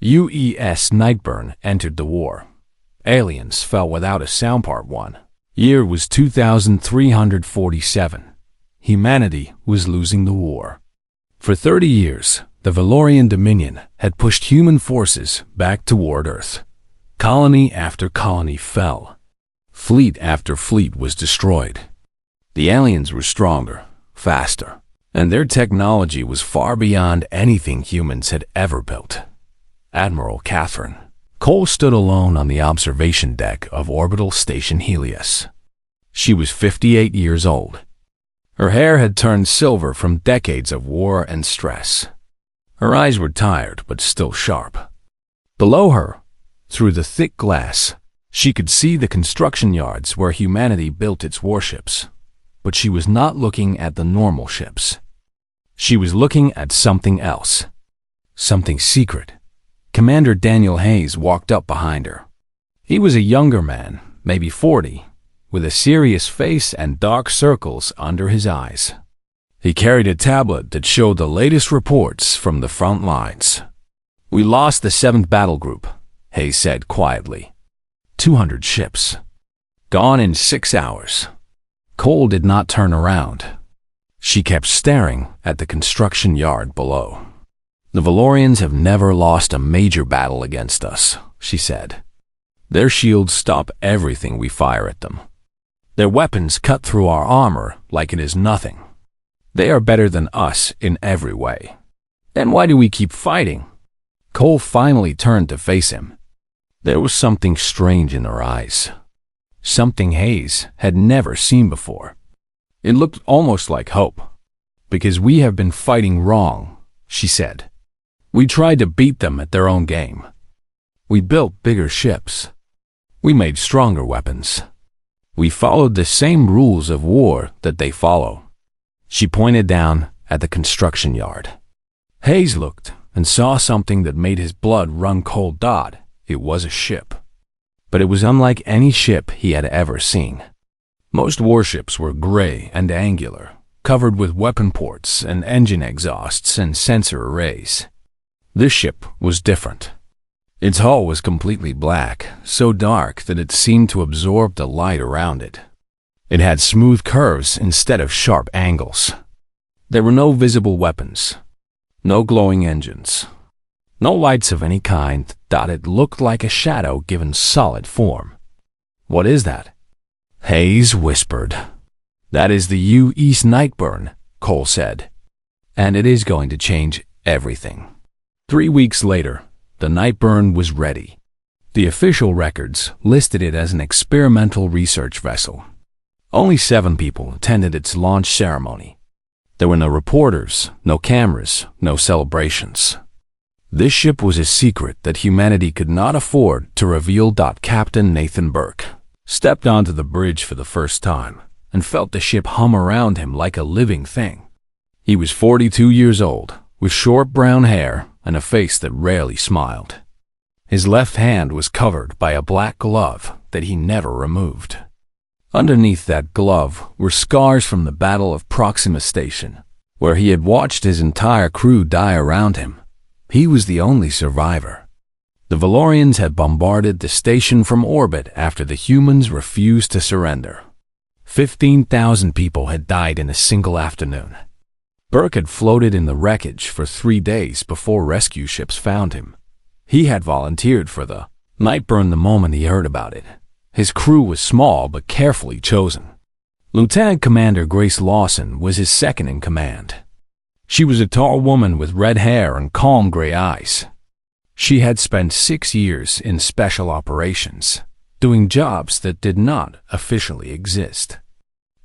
UES Nightburn entered the war. Aliens fell without a sound. Part 1. Year was 2347. Humanity was losing the war. For 30 years, the Valorian Dominion had pushed human forces back toward Earth. Colony after colony fell. Fleet after fleet was destroyed. The aliens were stronger, faster, and their technology was far beyond anything humans had ever built. Admiral Catherine Cole stood alone on the observation deck of Orbital Station Helios. She was 58 years old. Her hair had turned silver from decades of war and stress. Her eyes were tired but still sharp. Below her, through the thick glass, she could see the construction yards where humanity built its warships. But she was not looking at the normal ships. She was looking at something else. Something secret. Commander Daniel Hayes walked up behind her. He was a younger man, maybe 40, with a serious face and dark circles under his eyes. He carried a tablet that showed the latest reports from the front lines. "We lost the 7th Battle Group," Hayes said quietly. 200 ships. Gone in 6 hours. Cole did not turn around. She kept staring at the construction yard below. "The Valorians have never lost a major battle against us," she said. "Their shields stop everything we fire at them. Their weapons cut through our armor like it is nothing. They are better than us in every way. Then why do we keep fighting?" Cole finally turned to face him. There was something strange in her eyes. Something Hayes had never seen before. It looked almost like hope. "Because we have been fighting wrong," she said. "We tried to beat them at their own game. We built bigger ships. We made stronger weapons. We followed the same rules of war that they follow." She pointed down at the construction yard. Hayes looked and saw something that made his blood run cold. It was a ship. But it was unlike any ship he had ever seen. Most warships were gray and angular, covered with weapon ports and engine exhausts and sensor arrays. This ship was different. Its hull was completely black, so dark that it seemed to absorb the light around it. It had smooth curves instead of sharp angles. There were no visible weapons, no glowing engines, no lights of any kind. It looked like a shadow given solid form. "What is that?" Hayes whispered. "That is the UES Nightburn," Cole said. "And it is going to change everything." 3 weeks later, the Nightburn was ready. The official records listed it as an experimental research vessel. Only 7 people attended its launch ceremony. There were no reporters, no cameras, no celebrations. This ship was a secret that humanity could not afford to reveal. Captain Nathan Burke stepped onto the bridge for the first time and felt the ship hum around him like a living thing. He was 42 years old, with short brown hair and a face that rarely smiled. His left hand was covered by a black glove that he never removed. Underneath that glove were scars from the Battle of Proxima Station, where he had watched his entire crew die around him. He was the only survivor. The Valorians had bombarded the station from orbit after the humans refused to surrender. 15,000 people had died in a single afternoon. Burke had floated in the wreckage for 3 days before rescue ships found him. He had volunteered for the Nightburn the moment he heard about it. His crew was small but carefully chosen. Lieutenant Commander Grace Lawson was his second in command. She was a tall woman with red hair and calm gray eyes. She had spent 6 years in special operations, doing jobs that did not officially exist.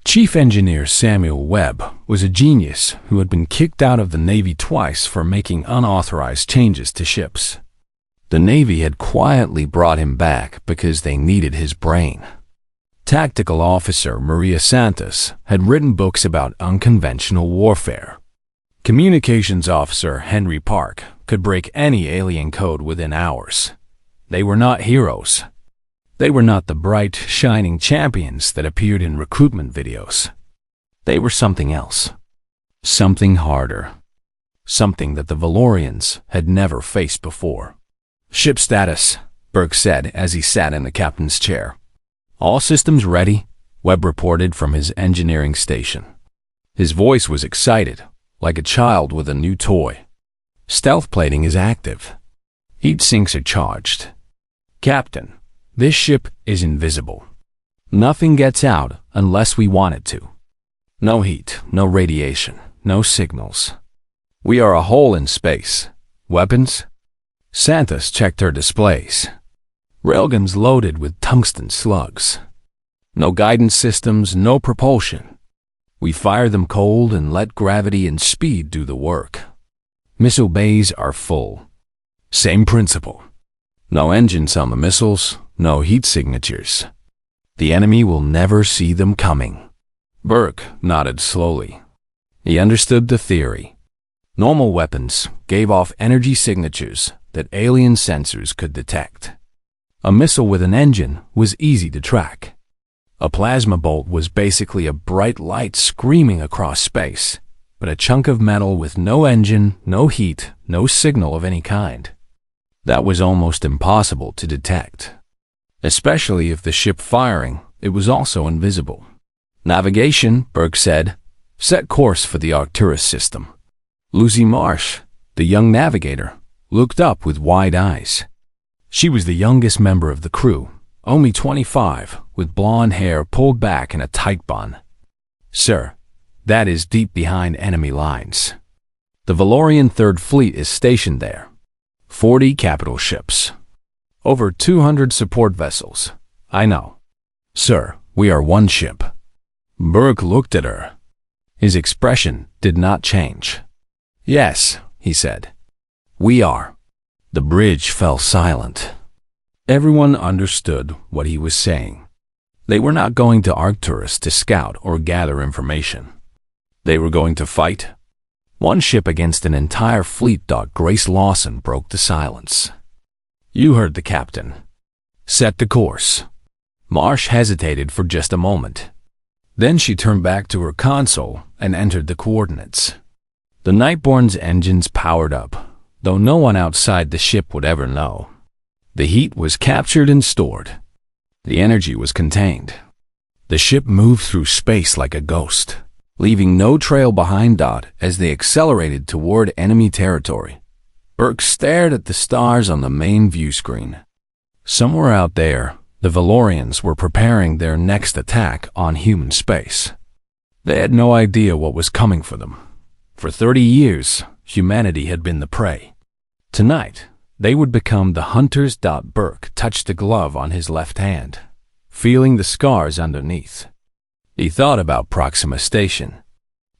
Chief Engineer Samuel Webb was a genius who had been kicked out of the Navy twice for making unauthorized changes to ships. The Navy had quietly brought him back because they needed his brain. Tactical Officer Maria Santos had written books about unconventional warfare. Communications Officer Henry Park could break any alien code within hours. They were not heroes. They were not the bright, shining champions that appeared in recruitment videos. They were something else. Something harder. Something that the Valorians had never faced before. Ship status, Burke said as he sat in the captain's chair. All systems ready, Webb reported from his engineering station. His voice was excited, like a child with a new toy. Stealth plating is active. Heat sinks are charged. Captain, this ship is invisible. Nothing gets out unless we want it to. No heat, no radiation, no signals. We are a hole in space. Weapons? Santos checked her displays. Railguns loaded with tungsten slugs. No guidance systems, no propulsion. We fire them cold and let gravity and speed do the work. Missile bays are full. Same principle. No engines on the missiles, no heat signatures. The enemy will never see them coming. Burke nodded slowly. He understood the theory. Normal weapons gave off energy signatures that alien sensors could detect. A missile with an engine was easy to track. A plasma bolt was basically a bright light screaming across space, but a chunk of metal with no engine, no heat, no signal of any kind. That was almost impossible to detect. Especially if the ship firing, it was also invisible. Navigation, Burke said. Set course for the Arcturus system. Lucy Marsh, the young navigator, looked up with wide eyes. She was the youngest member of the crew, only 25, with blonde hair pulled back in a tight bun. Sir, that is deep behind enemy lines. The Valorian Third Fleet is stationed there. 40 capital ships. Over 200 support vessels. I know. Sir, we are one ship. Burke looked at her. His expression did not change. Yes, he said. We are. The bridge fell silent. Everyone understood what he was saying. They were not going to Arcturus to scout or gather information. They were going to fight. One ship against an entire fleet. Grace Lawson broke the silence. You heard the captain. Set the course. Marsh hesitated for just a moment. Then she turned back to her console and entered the coordinates. The Nightborne's engines powered up, though no one outside the ship would ever know. The heat was captured and stored. The energy was contained. The ship moved through space like a ghost, leaving no trail behind. As they accelerated toward enemy territory, Burke stared at the stars on the main view screen. Somewhere out there, the Valorians were preparing their next attack on human space. They had no idea what was coming for them. For 30 years, humanity had been the prey. Tonight, they would become the hunters. Burke touched the glove on his left hand, feeling the scars underneath. He thought about Proxima Station.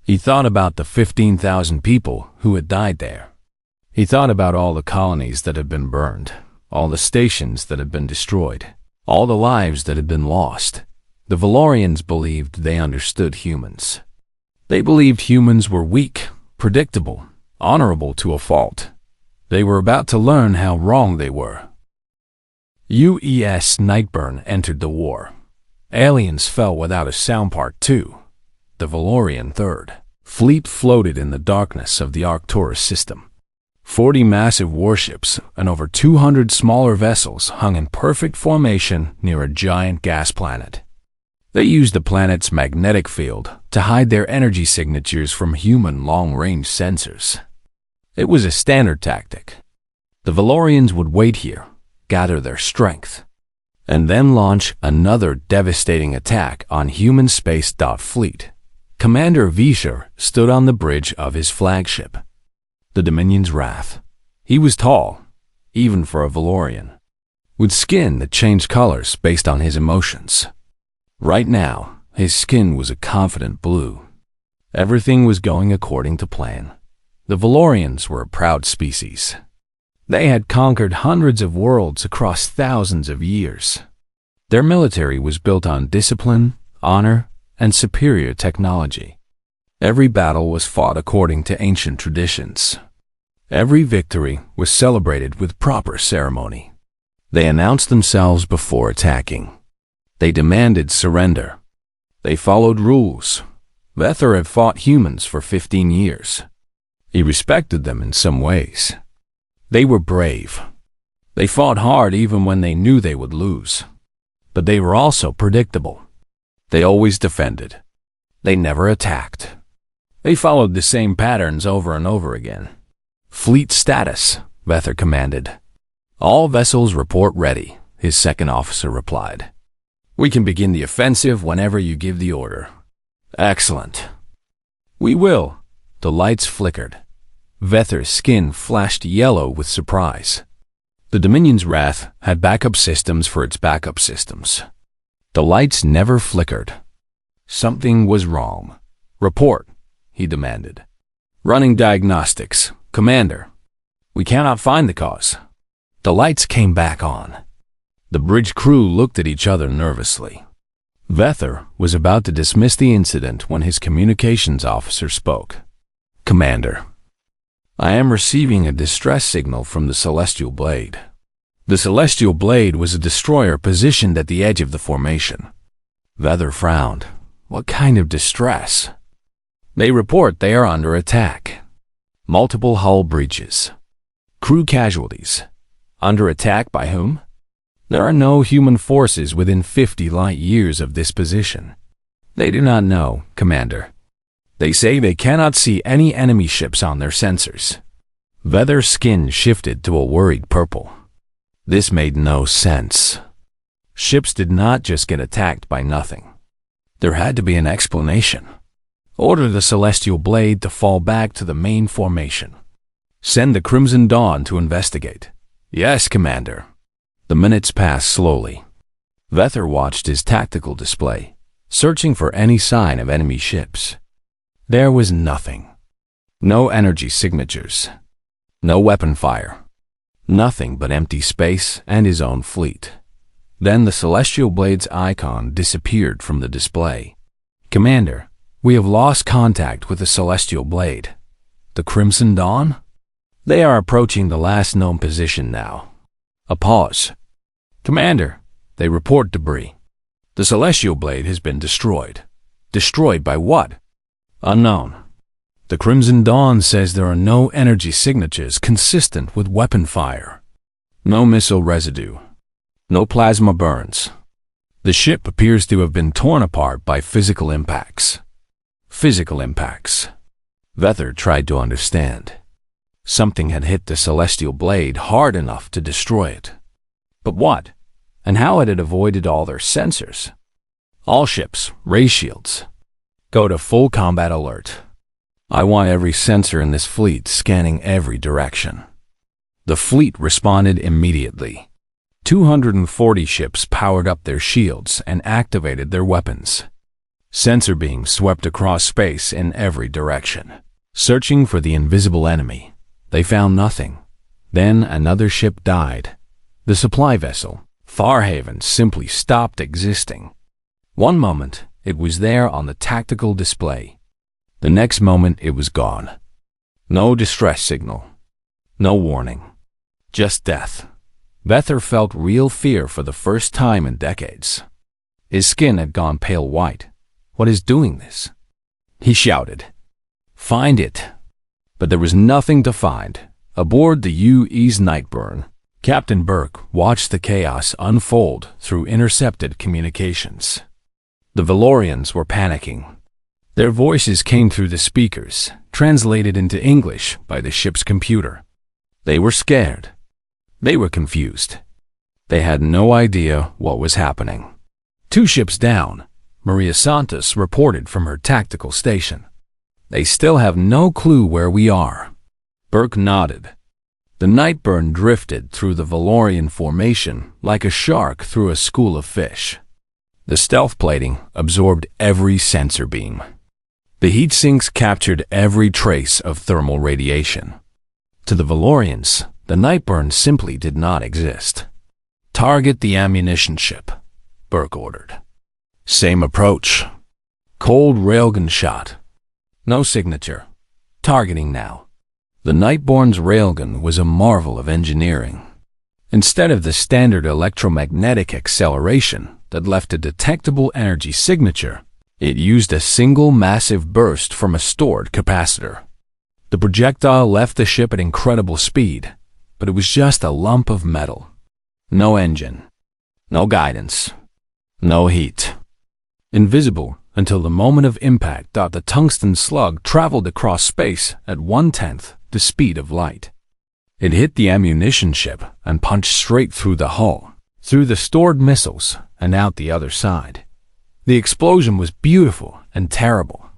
He thought about the 15,000 people who had died there. He thought about all the colonies that had been burned, all the stations that had been destroyed, all the lives that had been lost. The Valorians believed they understood humans. They believed humans were weak, predictable, honorable to a fault. They were about to learn how wrong they were. UES Nightburn entered the war. Aliens fell without a sound. Part 2. The Valorian Third Fleet floated in the darkness of the Arcturus system. 40 massive warships and over 200 smaller vessels hung in perfect formation near a giant gas planet. They used the planet's magnetic field to hide their energy signatures from human long-range sensors. It was a standard tactic. The Valorians would wait here, gather their strength, and then launch another devastating attack on human space. Fleet. Commander Vischer stood on the bridge of his flagship. The Dominion's wrath. He was tall, even for a Valorian, with skin that changed colors based on his emotions. Right now, his skin was a confident blue. Everything was going according to plan. The Valorians were a proud species. They had conquered hundreds of worlds across thousands of years. Their military was built on discipline, honor, and superior technology. Every battle was fought according to ancient traditions. Every victory was celebrated with proper ceremony. They announced themselves before attacking. They demanded surrender. They followed rules. Vether had fought humans for 15 years. He respected them in some ways. They were brave. They fought hard even when they knew they would lose. But they were also predictable. They always defended. They never attacked. They followed the same patterns over and over again. "Fleet status," Vether commanded. "All vessels report ready," his second officer replied. "We can begin the offensive whenever you give the order." "Excellent." "We will." The lights flickered. Vether's skin flashed yellow with surprise. The Dominion's Wrath had backup systems for its backup systems. The lights never flickered. Something was wrong. "Report," he demanded. "Running diagnostics, Commander. We cannot find the cause." The lights came back on. The bridge crew looked at each other nervously. Vether was about to dismiss the incident when his communications officer spoke. "Commander, I am receiving a distress signal from the Celestial Blade." The Celestial Blade was a destroyer positioned at the edge of the formation. Vether frowned. "What kind of distress?" "They report they are under attack. Multiple hull breaches. Crew casualties. Under attack by whom? There are no human forces within 50 light years of this position." "They do not know, Commander. They say they cannot see any enemy ships on their sensors." Vether's skin shifted to a worried purple. This made no sense. Ships did not just get attacked by nothing. There had to be an explanation. "Order the Celestial Blade to fall back to the main formation. Send the Crimson Dawn to investigate." "Yes, Commander." The minutes passed slowly. Vether watched his tactical display, searching for any sign of enemy ships. There was nothing. No energy signatures. No weapon fire. Nothing but empty space and his own fleet. Then the Celestial Blade's icon disappeared from the display. "Commander, we have lost contact with the Celestial Blade." "The Crimson Dawn?" "They are approaching the last known position now." A pause. "Commander, they report debris. The Celestial Blade has been destroyed." "Destroyed by what?" "Unknown. The Crimson Dawn says there are no energy signatures consistent with weapon fire. No missile residue. No plasma burns. The ship appears to have been torn apart by physical impacts." Physical impacts. Vether tried to understand. Something had hit the Celestial Blade hard enough to destroy it. But what? And how had it avoided all their sensors? "All ships, ray shields. Go to full combat alert. I want every sensor in this fleet scanning every direction." The fleet responded immediately. 240 ships powered up their shields and activated their weapons. Sensor beams swept across space in every direction. Searching for the invisible enemy, they found nothing. Then another ship died. The supply vessel, Farhaven, simply stopped existing. One moment, it was there on the tactical display. The next moment, it was gone. No distress signal. No warning. Just death. Vether felt real fear for the first time in decades. His skin had gone pale white. "What is doing this?" He shouted. "Find it." But there was nothing to find. Aboard the UES Nightburn, Captain Burke watched the chaos unfold through intercepted communications. The Valorians were panicking. Their voices came through the speakers, translated into English by the ship's computer. They were scared. They were confused. They had no idea what was happening. 2 ships down, Maria Santos reported from her tactical station. "They still have no clue where we are." Burke nodded. The Nightburn drifted through the Valorian formation like a shark through a school of fish. The stealth plating absorbed every sensor beam. The heat sinks captured every trace of thermal radiation. To the Valorians, the Nightburn simply did not exist. "Target the ammunition ship," Burke ordered. Same approach. Cold railgun shot. No signature. Targeting now. The Nightborn's railgun was a marvel of engineering. Instead of the standard electromagnetic acceleration that left a detectable energy signature, it used a single massive burst from a stored capacitor. The projectile left the ship at incredible speed, but it was just a lump of metal. No engine, no guidance, no heat. Invisible until the moment of impact. The tungsten slug traveled across space at 1/10 the speed of light. It hit the ammunition ship and punched straight through the hull, through the stored missiles, and out the other side. The explosion was beautiful and terrible.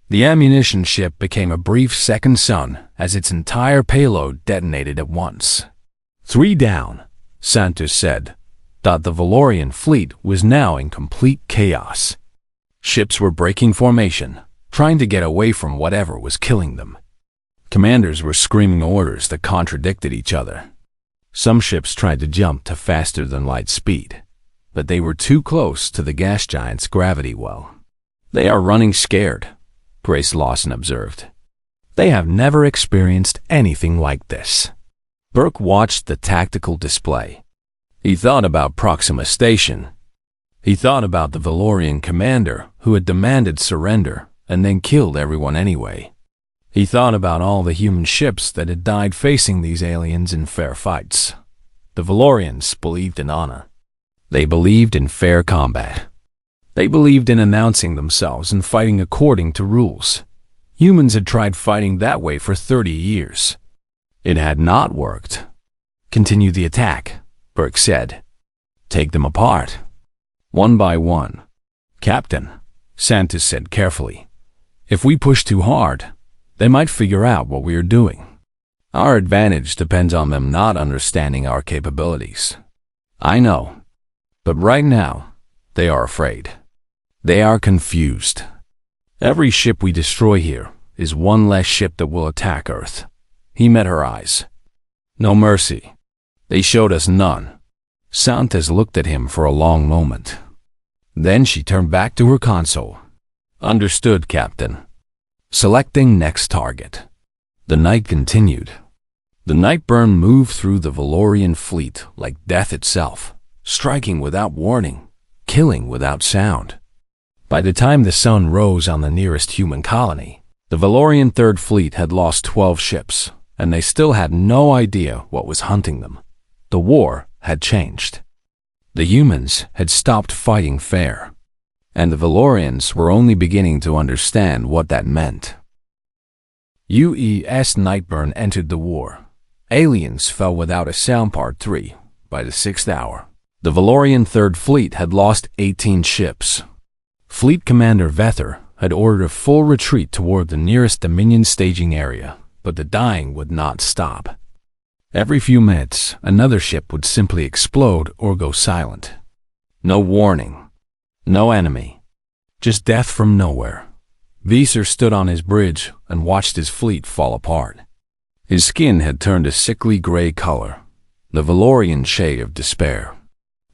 The ammunition ship became a brief second sun as its entire payload detonated at once. 3 down, Santos said. The Valorian fleet was now in complete chaos. Ships were breaking formation, trying to get away from whatever was killing them. Commanders were screaming orders that contradicted each other. Some ships tried to jump to faster-than-light speed, but they were too close to the gas giant's gravity well. "They are running scared," Grace Lawson observed. "They have never experienced anything like this." Burke watched the tactical display. He thought about Proxima Station. He thought about the Valorian commander who had demanded surrender and then killed everyone anyway. He thought about all the human ships that had died facing these aliens in fair fights. The Valorians believed in honor. They believed in fair combat. They believed in announcing themselves and fighting according to rules. Humans had tried fighting that way for 30 years. It had not worked. "Continue the attack," Burke said. "Take them apart, one by one." "Captain," Santos said carefully, "if we push too hard, they might figure out what we are doing. Our advantage depends on them not understanding our capabilities." "I know, but right now, they are afraid. They are confused. Every ship we destroy here is one less ship that will attack Earth." He met her eyes. "No mercy. They showed us none." Santos looked at him for a long moment. Then she turned back to her console. "Understood, Captain." Selecting next target. The night continued. The night burn moved through the Valorian fleet like death itself, striking without warning, killing without sound. By the time the sun rose on the nearest human colony, the Valorian Third Fleet had lost 12 ships, and they still had no idea what was hunting them. The war had changed. The humans had stopped fighting fair, and the Valorians were only beginning to understand what that meant. UES Nightburn entered the war. Aliens fell without a sound. Part 3. By the 6th hour, the Valorian Third Fleet had lost 18 ships. Fleet Commander Vether had ordered a full retreat toward the nearest Dominion staging area, but the dying would not stop. Every few minutes, another ship would simply explode or go silent. No warning. No enemy. Just death from nowhere. Visser stood on his bridge and watched his fleet fall apart. His skin had turned a sickly gray color, the Valorian shade of despair.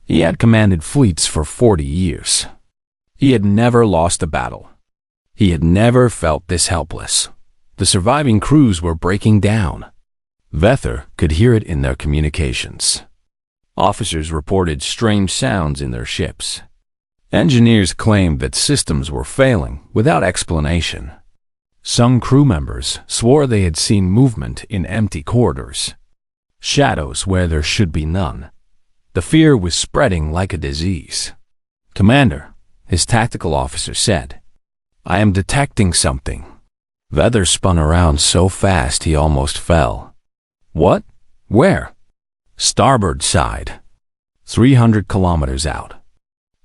He had commanded fleets for 40 years. He had never lost a battle. He had never felt this helpless. The surviving crews were breaking down. Vether could hear it in their communications. Officers reported strange sounds in their ships. Engineers claimed that systems were failing without explanation. Some crew members swore they had seen movement in empty corridors, shadows where there should be none. The fear was spreading like a disease. "Commander," his tactical officer said, "I am detecting something." Vether spun around so fast he almost fell. "What? Where?" "Starboard side. 300 kilometers out.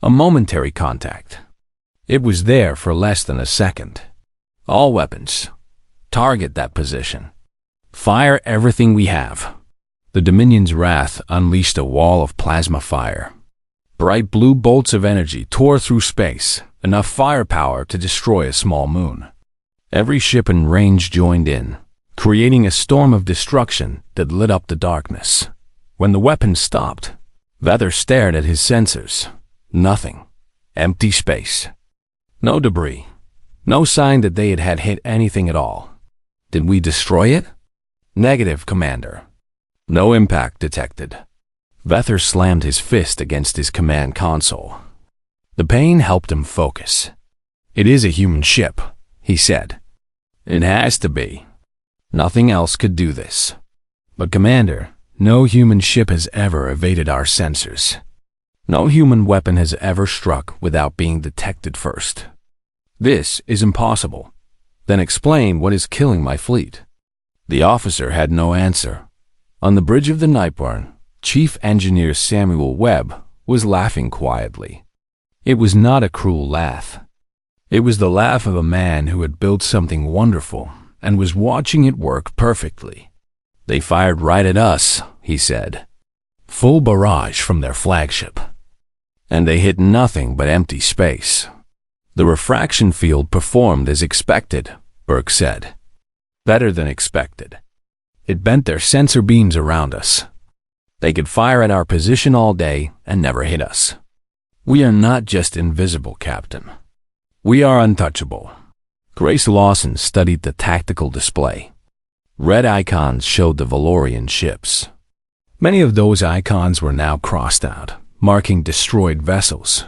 A momentary contact." It was there for less than a second. "All weapons. Target that position. Fire everything we have." The Dominion's wrath unleashed a wall of plasma fire. Bright blue bolts of energy tore through space, enough firepower to destroy a small moon. Every ship in range joined in, creating a storm of destruction that lit up the darkness. When the weapons stopped, Vether stared at his sensors. Nothing. Empty space. No debris. No sign that they had hit anything at all. "Did we destroy it?" "Negative, Commander. No impact detected." Vether slammed his fist against his command console. The pain helped him focus. "It is a human ship," he said. "It has to be. Nothing else could do this." "But Commander, no human ship has ever evaded our sensors. No human weapon has ever struck without being detected first. This is impossible. Then explain what is killing my fleet." The officer had no answer. On the bridge of the Nightborne, Chief Engineer Samuel Webb was laughing quietly. It was not a cruel laugh. It was the laugh of a man who had built something wonderful and was watching it work perfectly. "They fired right at us," he said. "Full barrage from their flagship. And they hit nothing but empty space. The refraction field performed as expected," Burke said. "Better than expected. It bent their sensor beams around us. They could fire at our position all day and never hit us. We are not just invisible, Captain. We are untouchable." Grace Lawson studied the tactical display. Red icons showed the Valorian ships. Many of those icons were now crossed out, marking destroyed vessels.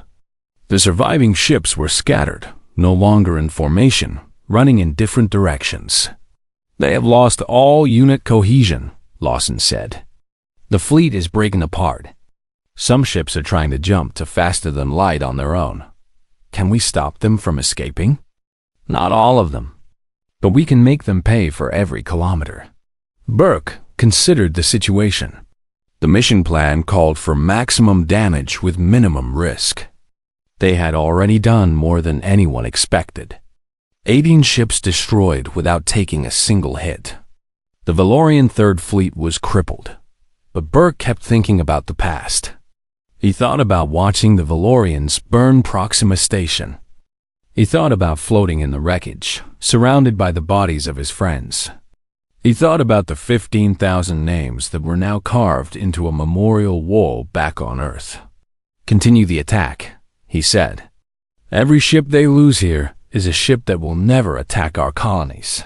The surviving ships were scattered, no longer in formation, running in different directions. "They have lost all unit cohesion," Lawson said. "The fleet is breaking apart. Some ships are trying to jump to faster than light on their own. Can we stop them from escaping? Not all of them, but we can make them pay for every kilometer." Burke considered the situation. The mission plan called for maximum damage with minimum risk. They had already done more than anyone expected. 18 ships destroyed without taking a single hit. The Valorian Third Fleet was crippled, but Burke kept thinking about the past. He thought about watching the Valorians burn Proxima Station. He thought about floating in the wreckage, surrounded by the bodies of his friends. He thought about the 15,000 names that were now carved into a memorial wall back on Earth. "Continue the attack," he said. "Every ship they lose here is a ship that will never attack our colonies.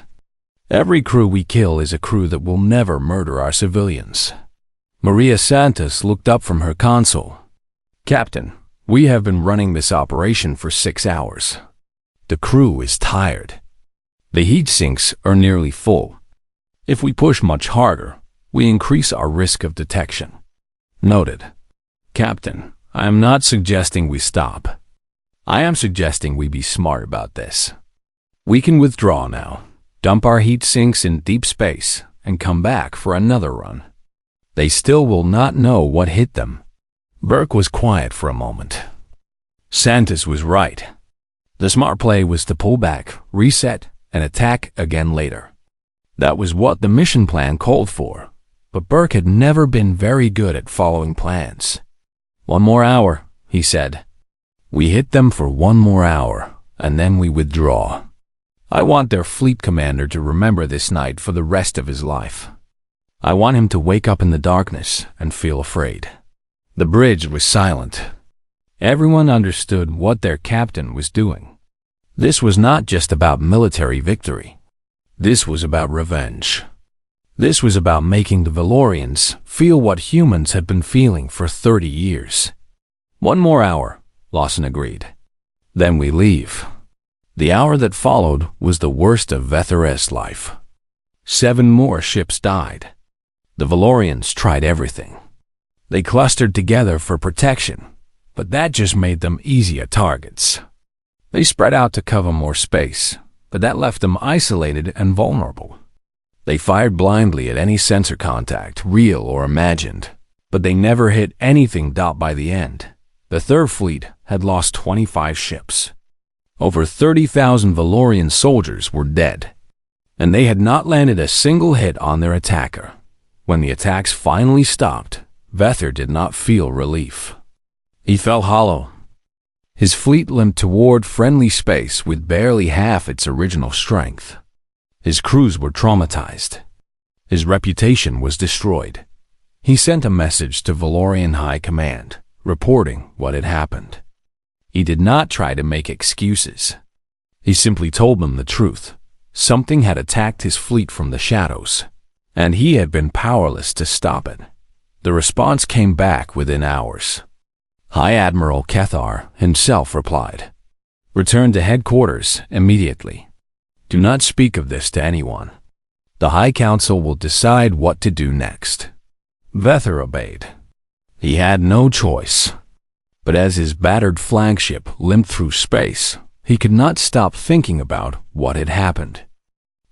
Every crew we kill is a crew that will never murder our civilians." Maria Santos looked up from her console. "Captain, we have been running this operation for 6 hours. The crew is tired. The heat sinks are nearly full. If we push much harder, we increase our risk of detection." "Noted. Captain, I am not suggesting we stop. I am suggesting we be smart about this. We can withdraw now, dump our heat sinks in deep space, and come back for another run. They still will not know what hit them." Burke was quiet for a moment. Santos was right. The smart play was to pull back, reset, and attack again later. That was what the mission plan called for, but Burke had never been very good at following plans. "1 more hour," he said. "We hit them for 1 more hour, and then we withdraw. I want their fleet commander to remember this night for the rest of his life. I want him to wake up in the darkness and feel afraid." The bridge was silent. Everyone understood what their captain was doing. This was not just about military victory. This was about revenge. This was about making the Valorians feel what humans had been feeling for 30 years. 1 more hour, Lawson agreed. "Then we leave." The hour that followed was the worst of Vether's life. 7 more ships died. The Valorians tried everything. They clustered together for protection, but that just made them easier targets. They spread out to cover more space, but that left them isolated and vulnerable. They fired blindly at any sensor contact, real or imagined, but they never hit anything. By the end, the Third Fleet had lost 25 ships. Over 30,000 Valorian soldiers were dead, and they had not landed a single hit on their attacker. When the attacks finally stopped, Vether did not feel relief. He felt hollow. His fleet limped toward friendly space with barely half its original strength. His crews were traumatized. His reputation was destroyed. He sent a message to Valorian High Command, reporting what had happened. He did not try to make excuses. He simply told them the truth. Something had attacked his fleet from the shadows, and he had been powerless to stop it. The response came back within hours. High Admiral Cathar himself replied, "Return to headquarters immediately. Do not speak of this to anyone. The High Council will decide what to do next." Vether obeyed. He had no choice. But as his battered flagship limped through space, he could not stop thinking about what had happened.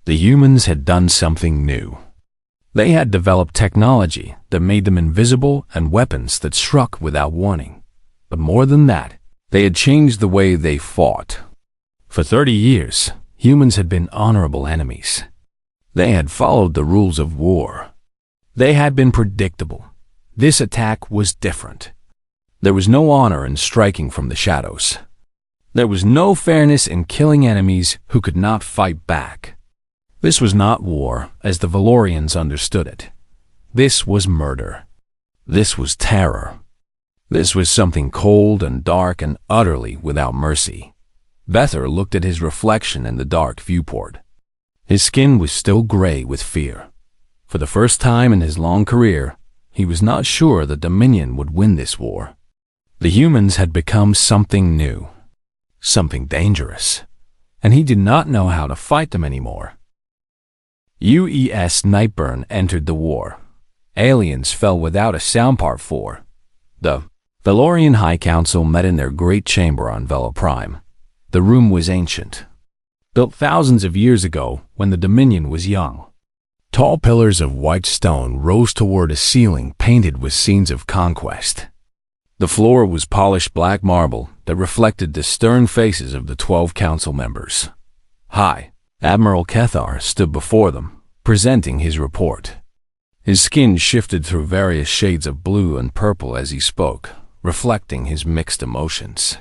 The humans had done something new. They had developed technology that made them invisible and weapons that struck without warning. But more than that, they had changed the way they fought. For 30 years, humans had been honorable enemies. They had followed the rules of war. They had been predictable. This attack was different. There was no honor in striking from the shadows. There was no fairness in killing enemies who could not fight back. This was not war as the Valorians understood it. This was murder. This was terror. This was something cold and dark and utterly without mercy. Vether looked at his reflection in the dark viewport. His skin was still gray with fear. For the first time in his long career, he was not sure the Dominion would win this war. The humans had become something new, something dangerous, and he did not know how to fight them anymore. UES Nightburn entered the war. Aliens fell without a sound part 4. The Valorian High Council met in their great chamber on Vela Prime. The room was ancient, built thousands of years ago when the Dominion was young. Tall pillars of white stone rose toward a ceiling painted with scenes of conquest. The floor was polished black marble that reflected the stern faces of the 12 council members. High Admiral Cathar stood before them, presenting his report. His skin shifted through various shades of blue and purple as he spoke, reflecting his mixed emotions.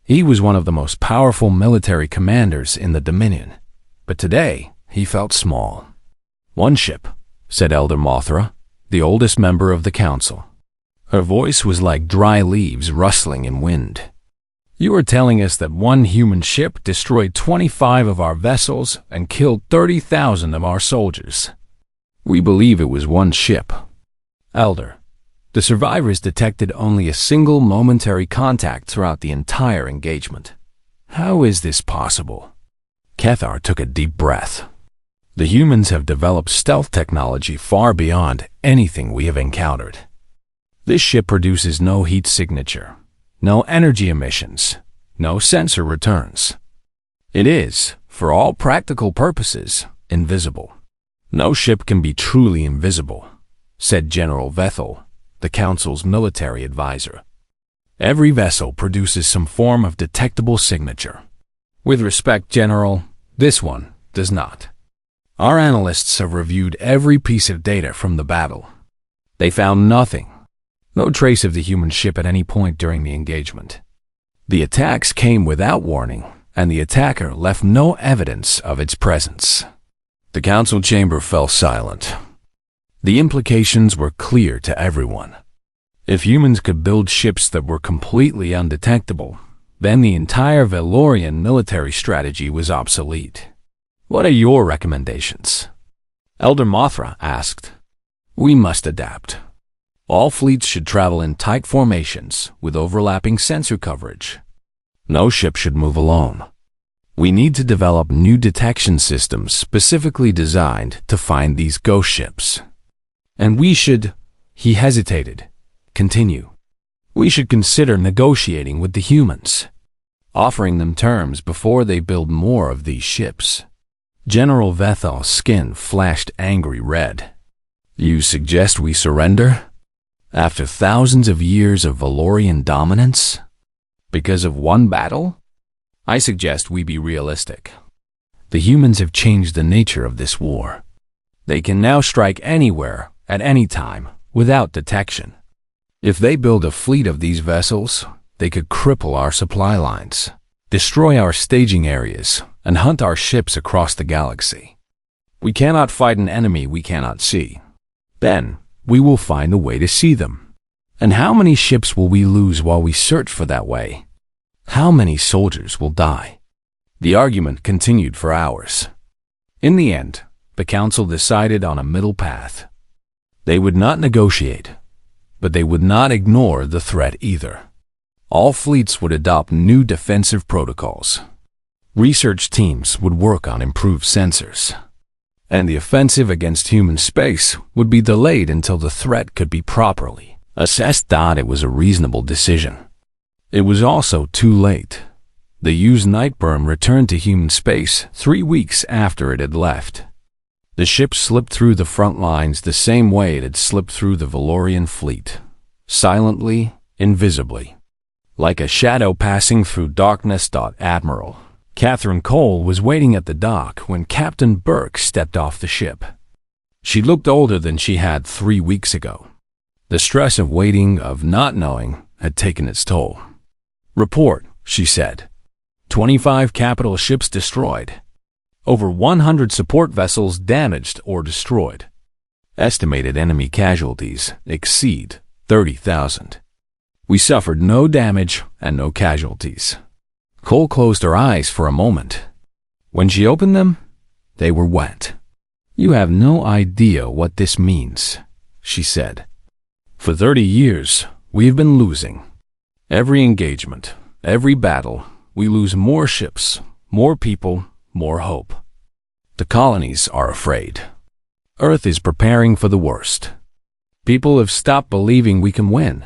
He was one of the most powerful military commanders in the Dominion, but today he felt small. "One ship," said Elder Mothra, the oldest member of the council. Her voice was like dry leaves rustling in wind. "You are telling us that one human ship destroyed 25 of our vessels and killed 30,000 of our soldiers." "We believe it was one ship." "Elder, the survivors detected only a single momentary contact throughout the entire engagement. How is this possible?" Cathar took a deep breath. "The humans have developed stealth technology far beyond anything we have encountered. This ship produces no heat signature, no energy emissions, no sensor returns. It is, for all practical purposes, invisible." "No ship can be truly invisible," said General Vethel, the Council's military advisor. "Every vessel produces some form of detectable signature. With respect, General, this one does not. Our analysts have reviewed every piece of data from the battle. They found nothing. No trace of the human ship at any point during the engagement. The attacks came without warning, and the attacker left no evidence of its presence." The council chamber fell silent. The implications were clear to everyone. If humans could build ships that were completely undetectable, then the entire Valorian military strategy was obsolete. "What are your recommendations?" Elder Mothra asked. "We must adapt. All fleets should travel in tight formations with overlapping sensor coverage. No ship should move alone. We need to develop new detection systems specifically designed to find these ghost ships. And we should," he hesitated, "continue. We should consider negotiating with the humans, offering them terms before they build more of these ships." General Vethal's skin flashed angry red. "You suggest we surrender? After thousands of years of Valorian dominance? Because of one battle? I suggest we be realistic. The humans have changed the nature of this war. They can now strike anywhere, at any time, without detection. If they build a fleet of these vessels, they could cripple our supply lines, destroy our staging areas, and hunt our ships across the galaxy. We cannot fight an enemy we cannot see. Then, we will find a way to see them. And how many ships will we lose while we search for that way? How many soldiers will die?" The argument continued for hours. In the end, the council decided on a middle path. They would not negotiate, but they would not ignore the threat either. All fleets would adopt new defensive protocols. Research teams would work on improved sensors. and the offensive against human space would be delayed until the threat could be properly assessed. It was a reasonable decision. It was also too late. The used Nightburn returned to human space 3 weeks after it had left. The ship slipped through the front lines the same way it had slipped through the Valorian fleet, silently, invisibly, like a shadow passing through darkness. Admiral Catherine Cole was waiting at the dock when Captain Burke stepped off the ship. She looked older than she had 3 weeks ago. The stress of waiting, of not knowing, had taken its toll. "Report," she said. 25 capital ships destroyed. Over 100 support vessels damaged or destroyed. Estimated enemy casualties exceed 30,000. We suffered no damage and no casualties. Cole closed her eyes for a moment. When she opened them, they were wet. "You have no idea what this means," she said. "For 30 years, we've been losing. Every engagement, every battle, we lose more ships, more people, more hope. The colonies are afraid. Earth is preparing for the worst. People have stopped believing we can win.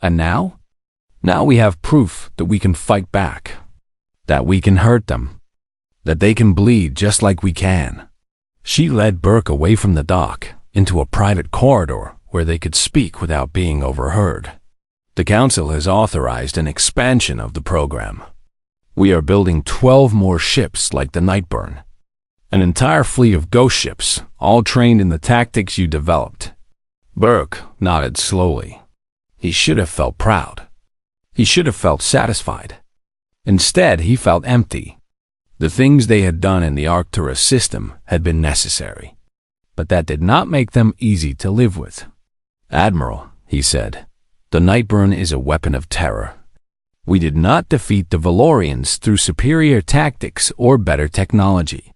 And now? Now we have proof that we can fight back, that we can hurt them, that they can bleed just like we can." She led Burke away from the dock into a private corridor where they could speak without being overheard. "The Council has authorized an expansion of the program. We are building 12 more ships like the Nightburn. An entire fleet of ghost ships, all trained in the tactics you developed." Burke nodded slowly. He should have felt proud. He should have felt satisfied. Instead, he felt empty. The things they had done in the Arcturus system had been necessary, but that did not make them easy to live with. "Admiral," he said, "the Nightburn is a weapon of terror. We did not defeat the Valorians through superior tactics or better technology.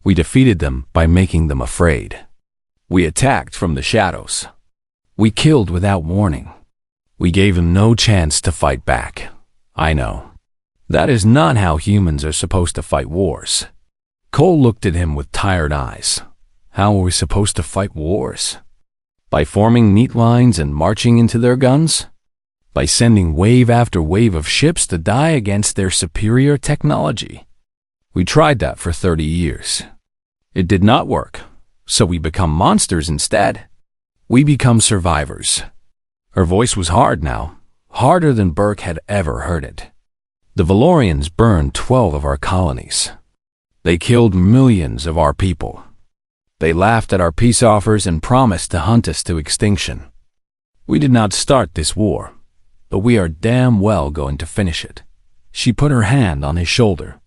We defeated them by making them afraid. We attacked from the shadows. We killed without warning. We gave them no chance to fight back. I know. That is not how humans are supposed to fight wars." Cole looked at him with tired eyes. "How are we supposed to fight wars? By forming neat lines and marching into their guns? By sending wave after wave of ships to die against their superior technology? We tried that for 30 years. It did not work, so we become monsters instead. We become survivors." Her voice was hard now, harder than Burke had ever heard it. "The Valorians burned 12 of our colonies. They killed millions of our people. They laughed at our peace offers and promised to hunt us to extinction. We did not start this war, but we are damn well going to finish it." She put her hand on his shoulder.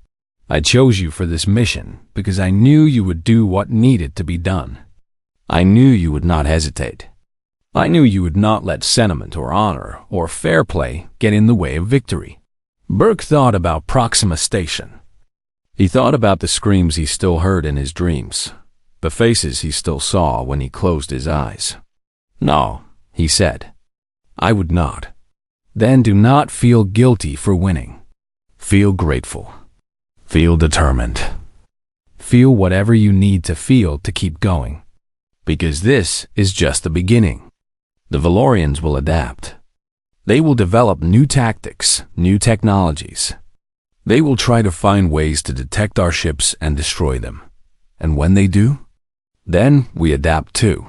"I chose you for this mission because I knew you would do what needed to be done. I knew you would not hesitate. I knew you would not let sentiment or honor or fair play get in the way of victory." Burke thought about Proxima Station. He thought about the screams he still heard in his dreams, the faces he still saw when he closed his eyes. "No," he said. "I would not." "Then do not feel guilty for winning. Feel grateful. Feel determined. Feel whatever you need to feel to keep going. Because this is just the beginning. The Valorians will adapt. They will develop new tactics, new technologies. They will try to find ways to detect our ships and destroy them. And when they do, then we adapt too.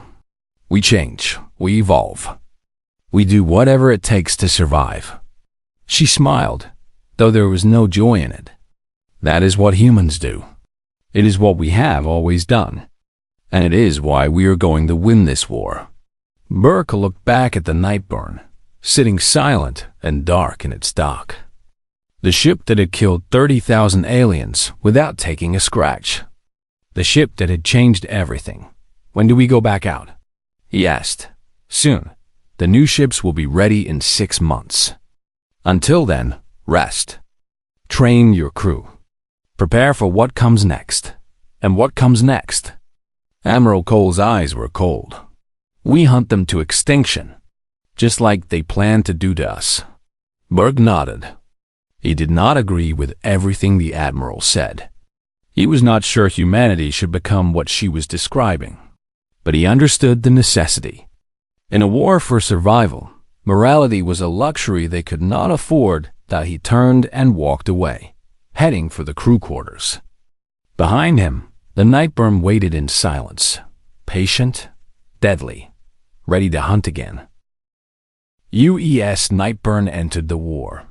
We change, we evolve. We do whatever it takes to survive." She smiled, though there was no joy in it. "That is what humans do. It is what we have always done. And it is why we are going to win this war." Burke looked back at the Nightburn, sitting silent and dark in its dock. The ship that had killed 30,000 aliens without taking a scratch. The ship that had changed everything. "When do we go back out?" he asked. "Soon. The new ships will be ready in 6 months. Until then, rest. Train your crew. Prepare for what comes next." "And what comes next?" Admiral Cole's eyes were cold. "We hunt them to extinction, just like they planned to do to us." Burke nodded. He did not agree with everything the Admiral said, He was not sure humanity should become what she was describing, but he understood the necessity. In a war for survival, morality was a luxury they could not afford. That he turned and walked away, heading for the crew quarters. Behind him, the Nightborne waited in silence, patient, deadly, ready to hunt again. UES Nightborne entered the war.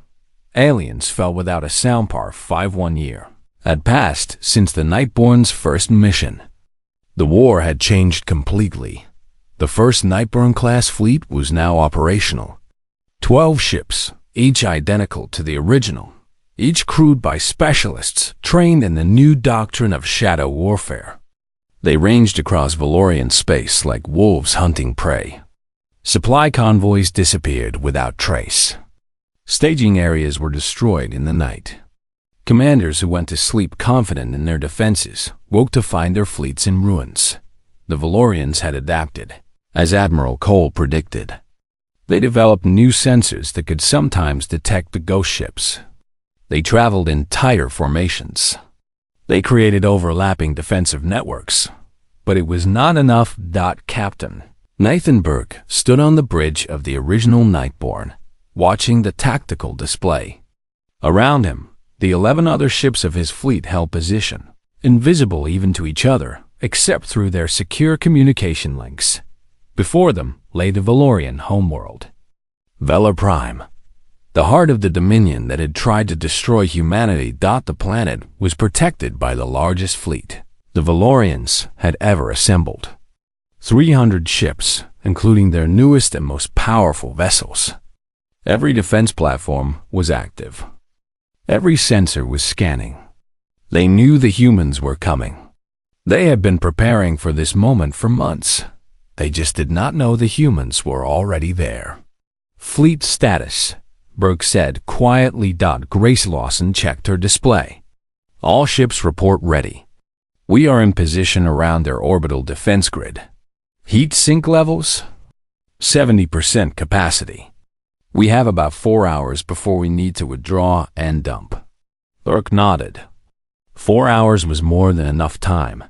Aliens fell without a soundbar 5-1 year had passed since the Nightborne's first mission. The war had changed completely. The first Nightborne-class fleet was now operational. 12 ships, each identical to the original, each crewed by specialists trained in the new doctrine of shadow warfare. They ranged across Valorian space like wolves hunting prey. Supply convoys disappeared without trace. Staging areas were destroyed in the night. Commanders who went to sleep confident in their defenses woke to find their fleets in ruins. The Valorians had adapted, as Admiral Cole predicted. They developed new sensors that could sometimes detect the ghost ships. They traveled in tighter formations. They created overlapping defensive networks. But it was not enough. Captain Nathan Burke stood on the bridge of the original Nightborne, watching the tactical display. Around him, the 11 other ships of his fleet held position, invisible even to each other, except through their secure communication links. Before them lay the Valorian homeworld, Velar Prime. The heart of the Dominion that had tried to destroy humanity. The planet was protected by the largest fleet the Valorians had ever assembled. 300 ships, including their newest and most powerful vessels. Every defense platform was active. Every sensor was scanning. They knew the humans were coming. They had been preparing for this moment for months. They just did not know the humans were already there. Fleet status, Burke said quietly. Grace Lawson checked her display. All ships report ready. We are in position around their orbital defense grid. Heat sink levels? 70% capacity. We have about 4 hours before we need to withdraw and dump. Burke nodded. 4 hours was more than enough time.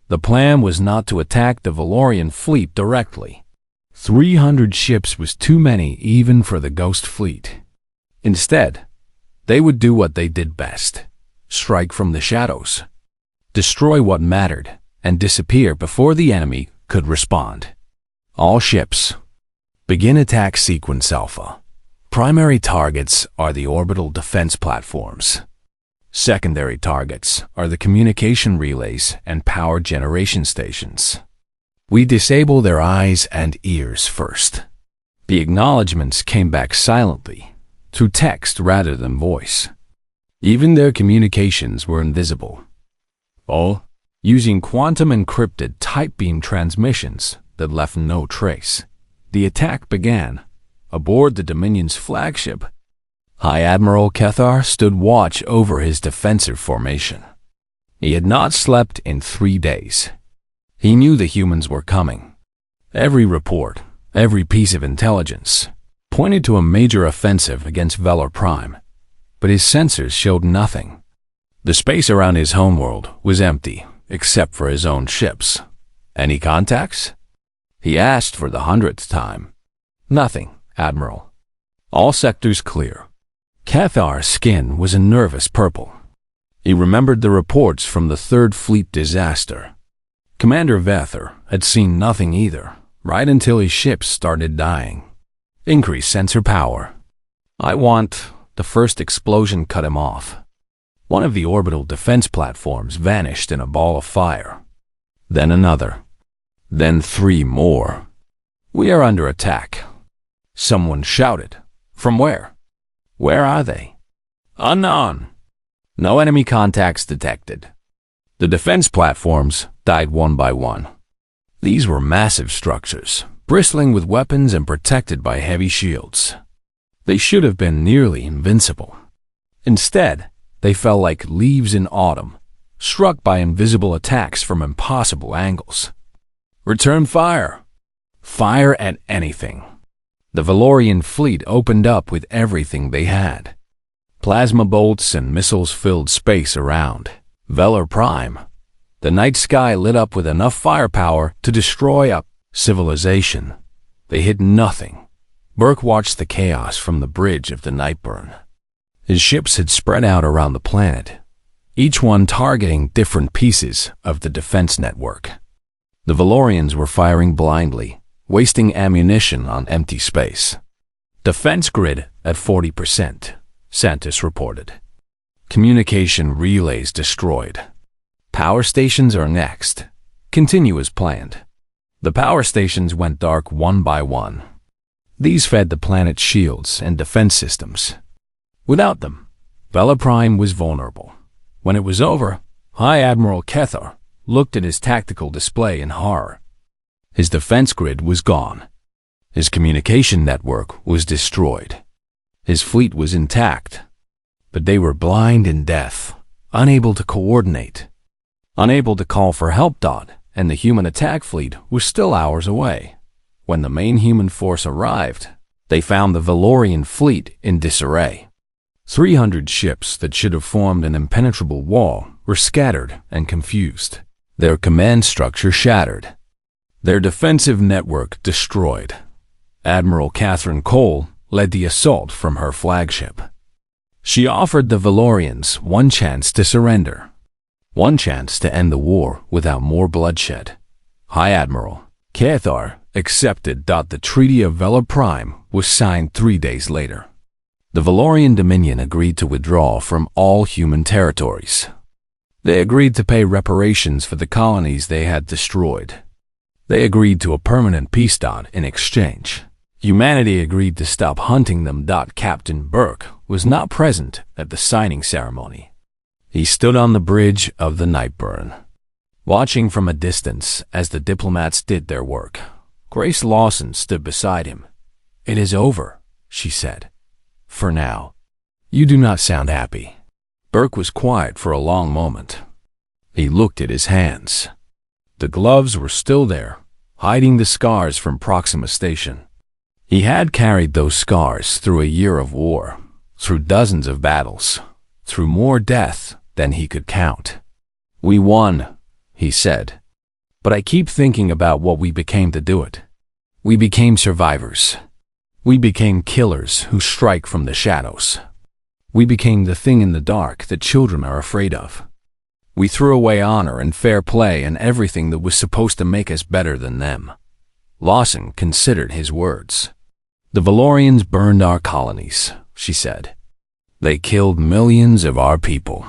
The plan was not to attack the Valorian fleet directly. 300 ships was too many even for the Ghost Fleet. Instead, they would do what they did best: strike from the shadows, destroy what mattered, and disappear before the enemy could respond. All ships, begin attack sequence Alpha. Primary targets are the orbital defense platforms. Secondary targets are the communication relays and power generation stations. We disable their eyes and ears first. The acknowledgements came back silently, through text rather than voice. Even their communications were invisible. All using quantum-encrypted type beam transmissions that left no trace. The attack began aboard the Dominion's flagship. High Admiral Cathar stood watch over his defensive formation. He had not slept in 3 days. He knew the humans were coming. Every report, every piece of intelligence, pointed to a major offensive against Velar Prime, but his sensors showed nothing. The space around his homeworld was empty, except for his own ships. Any contacts? He asked for the 100th time. Nothing, Admiral. All sectors clear. Cathar's skin was a nervous purple. He remembered the reports from the Third Fleet disaster. Commander Vether had seen nothing either, right until his ships started dying. Increased sensor power. The first explosion cut him off. One of the orbital defense platforms vanished in a ball of fire. Then another. Then 3 more. We are under attack. Someone shouted. From where? Where are they? Unknown. No enemy contacts detected. The defense platforms died one by one. These were massive structures, bristling with weapons and protected by heavy shields. They should have been nearly invincible. Instead, they fell like leaves in autumn, struck by invisible attacks from impossible angles. Return fire. Fire at anything. The Valorian fleet opened up with everything they had. Plasma bolts and missiles filled space around. Velar Prime. The night sky lit up with enough firepower to destroy a civilization. They hit nothing. Burke watched the chaos from the bridge of the Nightburn. His ships had spread out around the planet, each one targeting different pieces of the defense network. The Valorians were firing blindly, wasting ammunition on empty space. Defense grid at 40%, Santis reported. Communication relays destroyed. Power stations are next. Continue as planned. The power stations went dark one by one. These fed the planet's shields and defense systems. Without them, Velar Prime was vulnerable. When it was over, High Admiral Kethar looked at his tactical display in horror. His defense grid was gone. His communication network was destroyed. His fleet was intact, but they were blind in death, unable to coordinate, unable to call for help. And the human attack fleet was still hours away. When the main human force arrived, they found the Valorian fleet in disarray. 300 ships that should have formed an impenetrable wall were scattered and confused. Their command structure shattered. Their defensive network destroyed. Admiral Catherine Cole led the assault from her flagship. She offered the Valorians one chance to surrender, one chance to end the war without more bloodshed. High Admiral Cathar accepted. The Treaty of Velar Prime was signed 3 days later. The Valorian Dominion agreed to withdraw from all human territories. They agreed to pay reparations for the colonies they had destroyed. They agreed to a permanent peace. In exchange, humanity agreed to stop hunting them. Captain Burke was not present at the signing ceremony. He stood on the bridge of the Nightburn, watching from a distance as the diplomats did their work. Grace Lawson stood beside him. "It is over," she said. "For now." "You do not sound happy." Burke was quiet for a long moment. He looked at his hands. The gloves were still there, hiding the scars from Proxima Station. He had carried those scars through a year of war, through dozens of battles, through more death than he could count. "We won," he said. "But I keep thinking about what we became to do it. We became survivors. We became killers who strike from the shadows. We became the thing in the dark that children are afraid of. We threw away honor and fair play and everything that was supposed to make us better than them." Lawson considered his words. "The Valorians burned our colonies," she said. "They killed millions of our people.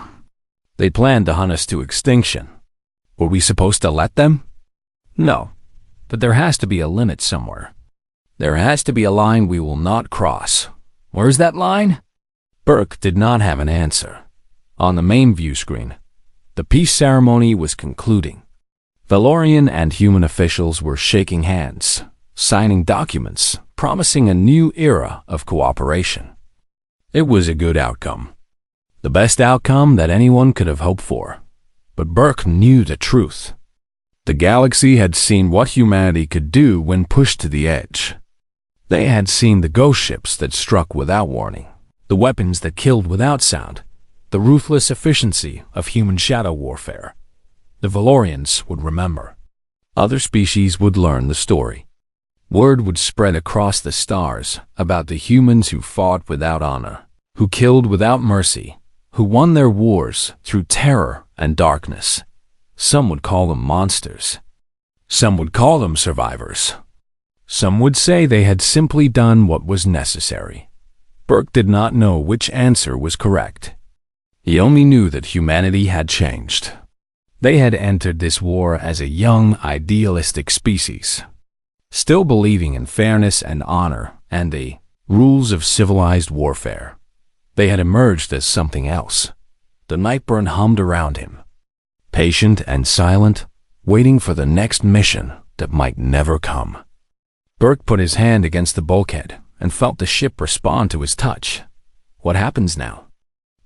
They planned to hunt us to extinction. Were we supposed to let them? No, but there has to be a limit somewhere. There has to be a line we will not cross. Where's that line?" Burke did not have an answer. On the main view screen, the peace ceremony was concluding. Valorian and human officials were shaking hands, signing documents, promising a new era of cooperation. It was a good outcome. The best outcome that anyone could have hoped for. But Burke knew the truth. The galaxy had seen what humanity could do when pushed to the edge. They had seen the ghost ships that struck without warning, the weapons that killed without sound, the ruthless efficiency of human shadow warfare. The Valorians would remember. Other species would learn the story. Word would spread across the stars about the humans who fought without honor, who killed without mercy, who won their wars through terror and darkness. Some would call them monsters. Some would call them survivors. Some would say they had simply done what was necessary. Burke did not know which answer was correct. He only knew that humanity had changed. They had entered this war as a young, idealistic species, still believing in fairness and honor and the rules of civilized warfare. They had emerged as something else. The Nightburn hummed around him, patient and silent, waiting for the next mission that might never come. Burke put his hand against the bulkhead and felt the ship respond to his touch. What happens now?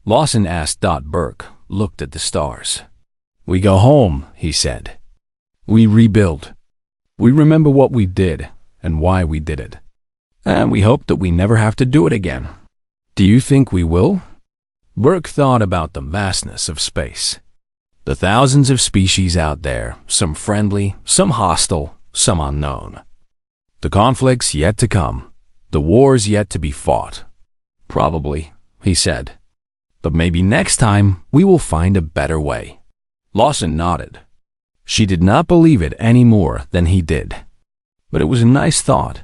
Lawson asked. Burke looked at the stars. "We go home," he said. "We rebuild. We remember what we did and why we did it. And we hope that we never have to do it again." "Do you think we will?" Burke thought about the vastness of space. The thousands of species out there, some friendly, some hostile, some unknown. The conflicts yet to come, the wars yet to be fought. Probably, he said. But maybe next time we will find a better way. Lawson nodded. She did not believe it any more than he did. But it was a nice thought.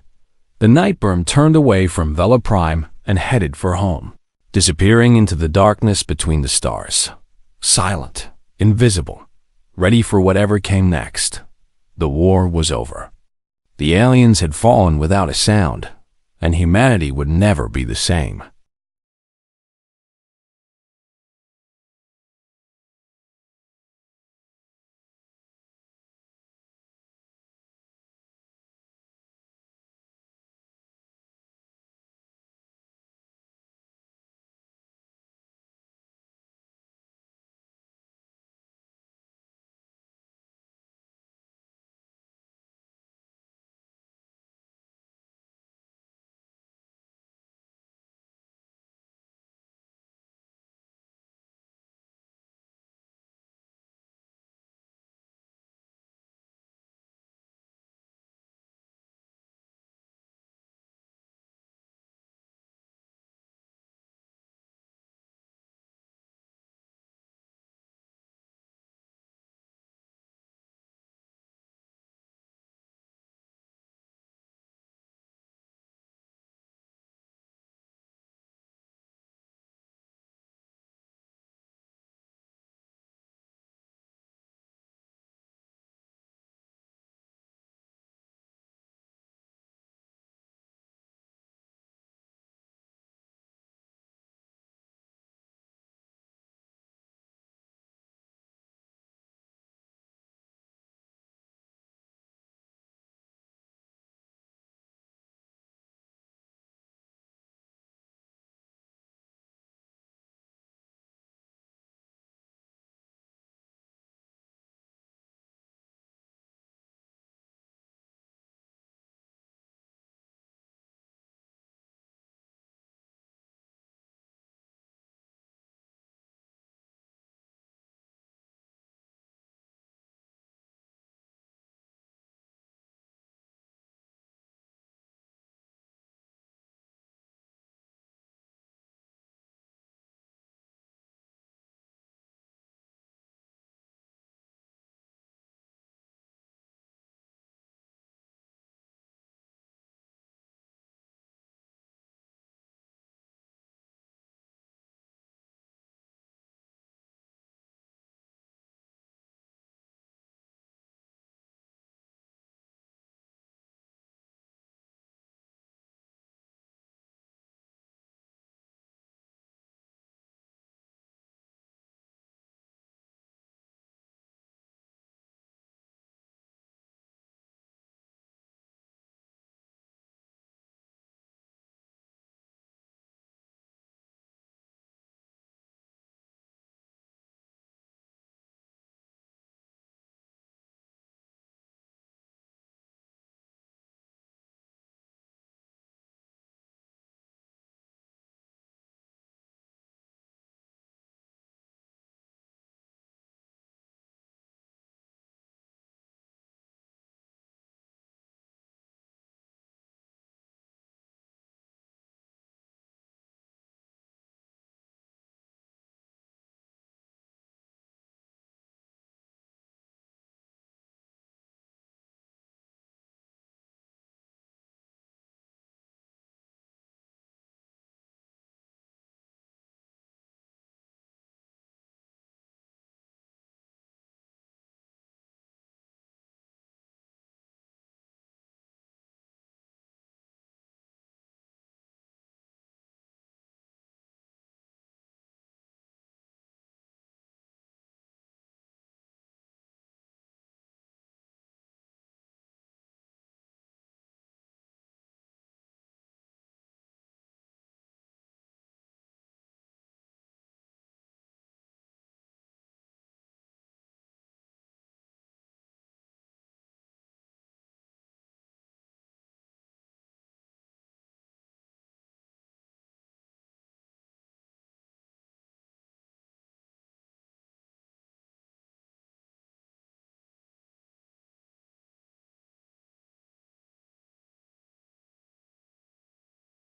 The Nightburn turned away from Vela Prime and headed for home, disappearing into the darkness between the stars. Silent, invisible, ready for whatever came next. The war was over. The aliens had fallen without a sound, and humanity would never be the same.